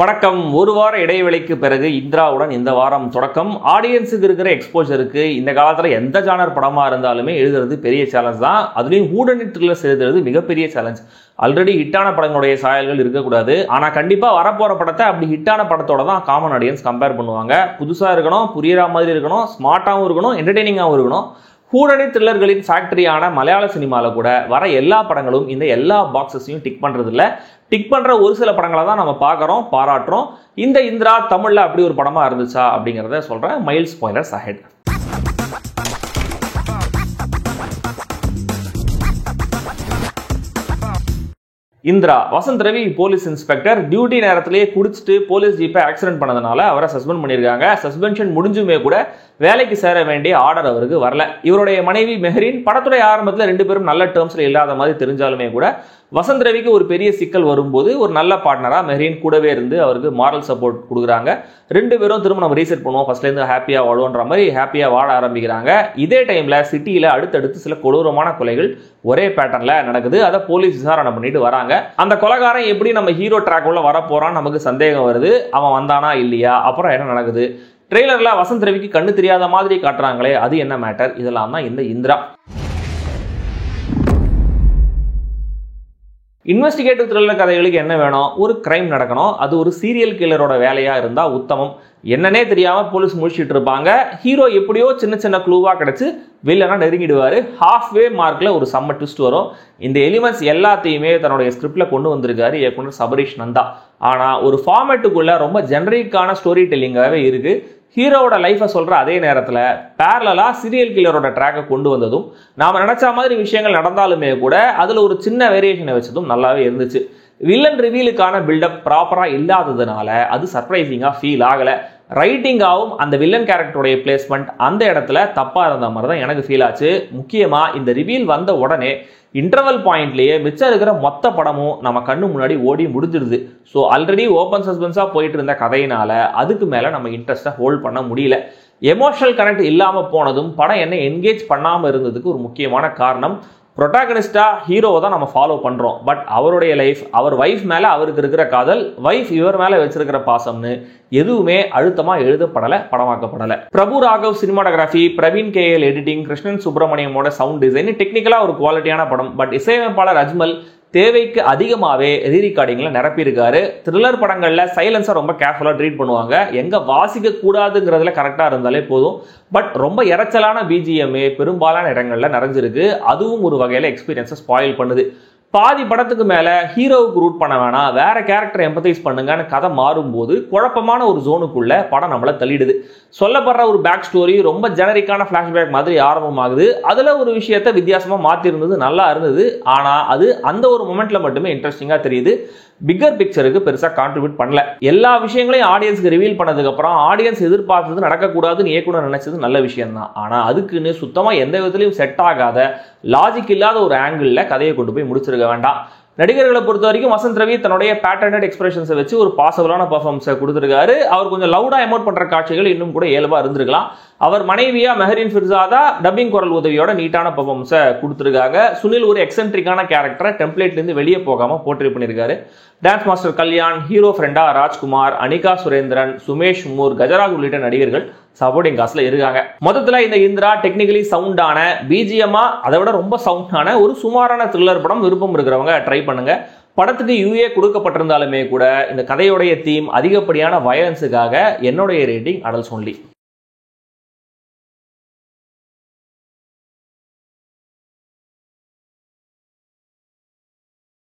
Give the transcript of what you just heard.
வணக்கம். ஒரு வார இடைவேளைக்கு பிறகு இந்திராவுடன் இந்த வாரம் தொடக்கம். ஆடியன்ஸுக்கு இருக்கிற எக்ஸ்போஜருக்கு இந்த காலத்தில் எந்த ஜானர் படமாக இருந்தாலுமே எழுதுறது பெரிய சேலஞ்ச் தான். அதுலேயும் ஹூடனிட் த்ரில்லர்ஸ் எழுதுறது மிகப்பெரிய சேலஞ்ச். ஆல்ரெடி ஹிட்டான படங்களுடைய சாயல்கள் இருக்கக்கூடாது. ஆனால் கண்டிப்பாக வரப்போகிற படத்தை அப்படி ஹிட்டான படத்தோட தான் காமன் ஆடியன்ஸ் கம்பேர் பண்ணுவாங்க. புதுசாக இருக்கணும், புரியுற மாதிரி இருக்கணும், ஸ்மார்ட்டாகவும் இருக்கணும், என்டர்டெய்னிங்காகவும் இருக்கணும். ஹூடனிட் த்ரில்லர்களின் ஃபேக்டரியான மலையாள சினிமாவில் கூட வர எல்லா படங்களும் இந்த எல்லா பாக்ஸஸையும் டிக் பண்ணுறது இல்லை. டிக் பண்ணுற ஒரு சில படங்களை தான் நம்ம பார்க்குறோம், பாராட்டுறோம். இந்த இந்திரா தமிழில் அப்படி ஒரு படமாக இருந்துச்சா அப்படிங்கிறத சொல்கிறேன். Mild spoilers ahead. Indira Vasanth Ravi police inspector. Duty நேரத்திலேயே குடிச்சிட்டு போலீஸ் ஜீப்பை ஆக்சிடென்ட் பண்ணதுனால அவரை சஸ்பெண்ட் பண்ணியிருக்காங்க. சஸ்பென்ஷன் முடிஞ்சுமே கூட வேலைக்கு சேர வேண்டிய ஆர்டர் அவருக்கு வரல. இவருடைய மனைவி மெஹரின் படத்துடைய ஆரம்பத்தில் ரெண்டு பேரும் நல்ல டேர்ம்ஸ்ல இல்லாத மாதிரி தெரிஞ்சாலுமே கூட வசந்த் ரவிக்கு ஒரு பெரிய சிக்கல் வரும்போது ஒரு நல்ல பார்ட்னரா மெஹரின் கூடவே இருந்து அவருக்கு மாரல் சப்போர்ட் கொடுக்குறாங்க. ரெண்டு பேரும் திரும்ப நம்ம ரீசெட் பண்ணுவோம், ஃபர்ஸ்ட்லேருந்து ஹாப்பியாக வாழுவோன்ற மாதிரி ஹாப்பியாக வாழ ஆரம்பிக்கிறாங்க. இதே டைமில் சிட்டியில் அடுத்தடுத்து சில கொடூரமான கொலைகள் ஒரே பேட்டர்னில் நடக்குது. அதை போலீஸ் விசாரணை பண்ணிட்டு வராங்க. அந்த கொலைகாரன் எப்படி நம்ம ஹீரோ ட்ராக் உள்ள வரப்போறான்னு நமக்கு சந்தேகம் வருது. அவன் வந்தானா இல்லையா, அப்புறம் என்ன நடக்குது, ட்ரெய்லர்ல வசந்த் ரவிக்கு கண்ணு தெரியாத மாதிரி காட்டுறாங்களே, அது என்ன மேட்டர், இதெல்லாம் தான் இந்த இந்திரா. இன்வெஸ்டிகேட்டிவ் த்ரில்லர் கதைகளுக்கு என்ன வேணும்? ஒரு கிரைம் நடக்கணும். அது ஒரு சீரியல் கில்லரோட வேலையா இருந்தா உத்தமம். என்னன்னே தெரியாம போலீஸ் முடிச்சிட்டு இருப்பாங்க. ஹீரோ எப்படியோ சின்ன சின்ன க்ளூவா கிடைச்சு வில்லனா நெருங்கிடுவாரு. ஹாஃப்வே மார்க்ல ஒரு செம்ம ட்விஸ்ட் வரும். இந்த எலிமெண்ட்ஸ் எல்லாத்தையுமே தன்னுடைய ஸ்கிரிப்ட்ல கொண்டு வந்திருக்காரு இயக்குனர் சபரீஷ் நந்தா. ஆனா ஒரு ஃபார்மேட்டுக்குள்ள ரொம்ப ஜெனரிக்கான ஸ்டோரி டெல்லிங்காகவே இருக்கு. ஹீரோவோட லைஃபை சொல்ற அதே நேரத்தில் பேரலா சீரியல் கில்லரோட ட்ராக்கை கொண்டு வந்ததும் நாம நினைச்ச மாதிரி விஷயங்கள் நடந்தாலுமே கூட அதுல ஒரு சின்ன வேரியேஷனை வச்சதும் நல்லாவே இருந்துச்சு. வில்லன் ரிவீலுக்கான பில்டப் ப்ராப்பரா இல்லாததுனால அது சர்ப்ரைசிங்கா ஃபீல் ஆகல. ரைட்டிங்காகவும் அந்த வில்லன் கேரக்டருடைய பிளேஸ்மெண்ட் அந்த இடத்துல தப்பா இருந்த மாதிரி தான் எனக்கு ஃபீல் ஆச்சு. முக்கியமா இந்த ரிவீல் வந்த உடனே இன்டர்வல் பாயிண்ட்லேயே மிச்சம் இருக்கிற மொத்த படமும் நம்ம கண்ணு முன்னாடி ஓடி முடிஞ்சிடுது. ஸோ ஆல்ரெடி ஓப்பன் சஸ்பென்ஸாக போயிட்டு இருந்த கதையினால அதுக்கு மேலே நம்ம இன்ட்ரெஸ்ட்டை ஹோல்ட் பண்ண முடியல. எமோஷனல் கனெக்ட் இல்லாமல் போனதும் படம் என்ன என்கேஜ் பண்ணாமல் இருந்ததுக்கு ஒரு முக்கியமான காரணம். ப்ரொட்டாகனிஸ்டா ஹீரோவை தான் நம்ம ஃபாலோ பண்ணுறோம். பட் அவருடைய லைஃப், அவர் வைஃப் மேலே அவருக்கு இருக்கிற காதல், வைஃப் இவர் மேலே வச்சிருக்கிற பாசம்னு எதுவுமே அழுத்தமாக எழுதப்படலை, படமாக்கப்படலை. Prabhu Raghav cinematography, Praveen KL editing, Krishnan சுப்பிரமணியமோட சவுண்ட் டிசைன், டெக்னிக்கலாக ஒரு குவாலிட்டியான படம். பட் இசையமைப்பாளர் அஜ்மல் தேவைக்கு அதிகமாகவே ரீரிகார்டிங்கில் நிரப்பியிருக்காரு. த்ரில்லர் படங்களில் சைலன்ஸை ரொம்ப கேர்ஃபுல்லாக ட்ரீட் பண்ணுவாங்க. எங்கே வாசிக்க கூடாதுங்கிறதுல கரெக்டாக இருந்தாலே போதும். பட் ரொம்ப இறைச்சலான பிஜிஎம்ஏ பெரும்பாலான இடங்களில் நிறைஞ்சிருக்கு. அதுவும் ஒரு வகையில் எக்ஸ்பீரியன்ஸை ஸ்பாயில் பண்ணுது. பாதி படத்துக்கு மேலே ஹீரோவுக்கு ரூட் பண்ண வேணாம், வேற கேரக்டர் எம்பத்தைஸ் பண்ணுங்கன்னு கதை மாறும்போது குழப்பமான ஒரு ஜோனுக்குள்ள படம் நம்மளை தள்ளிடுது. சொல்லப்படுற ஒரு பேக் ஸ்டோரி ரொம்ப ஜெனரிக்கான ஃபிளாஷ்பேக் மாதிரி ஆரம்பமாகுது. அதில் ஒரு விஷயத்தை வித்தியாசமாக மாற்றிருந்தது, நல்லா இருந்தது. ஆனால் அது அந்த ஒரு மொமெண்ட்ல மட்டுமே இன்ட்ரெஸ்டிங்காக தெரியுது. பிக்கர் பிக்சருக்கு பெருசாக கான்ட்ரிபியூட் பண்ணல. எல்லா விஷயங்களையும் ஆடியன்ஸ்க்கு ரிவீல் பண்ணதுக்கு அப்புறம் ஆடியன்ஸ் எதிர்பார்த்தது நடக்கக்கூடாதுன்னு இயக்குனர் நினைச்சது நல்ல விஷயம் தான். ஆனால் அதுக்குன்னு சுத்தமாக எந்த விதத்திலையும் செட் ஆகாத, லாஜிக் இல்லாத ஒரு ஆங்கிளில் கதையை கொண்டு போய் முடிச்சிருக்க வேண்டாம். நடிகர்களை பொறுத்த வரைக்கும் வசந்த் ரவி தன்னுடைய பேட்டர்னட் எக்ஸ்பிரஷன்ஸை வச்சு ஒரு பாசிபிளான பர்ஃபார்மன்ஸை கொடுத்துருக்காரு. அவர் கொஞ்சம் லவுடா எமோட் பண்ற காட்சிகள் இன்னும் கூட இயல்பா இருந்திருக்கலாம். அவர் மனைவியா மெஹரின் ஃபிர்சாதா டப்பிங் குரல் உதவியோட நீட்டான பர்ஃபார்மன்ஸை கொடுத்துருக்காங்க. சுனில் ஒரு எக்ஸென்ட்ரிக்கான கேரக்டரை டெம்ப்ளேட்லேருந்து வெளியே போகாம போர்ட்ரேட் பண்ணியிருக்காரு. டான்ஸ் மாஸ்டர் கல்யாண், ஹீரோ ஃப்ரெண்டா ராஜ்குமார், அனிகா சுரேந்திரன், சுமேஷ் மூர், கஜராஜ் உள்ளிட்ட நடிகர்கள் சப்போர்ட்டிங் காஸ்ட்ல இருக்காங்க. மொத்தத்தில் இந்த இந்திரா டெக்னிக்கலி சவுண்டான, பிஜிஎம்மா அதை விட ரொம்ப சவுண்டான ஒரு சுமாரான த்ரில்லர் படம். விருப்பம் இருக்கிறவங்க ட்ரை பண்ணுங்க. படத்துக்கு யூஏ கொடுக்கப்பட்டிருந்தாலுமே கூட இந்த கதையோடைய தீம் அதிகப்படியான வயலன்ஸுக்காக என்னுடைய ரேட்டிங் அடல்ட்ஸ் ஒன்லி.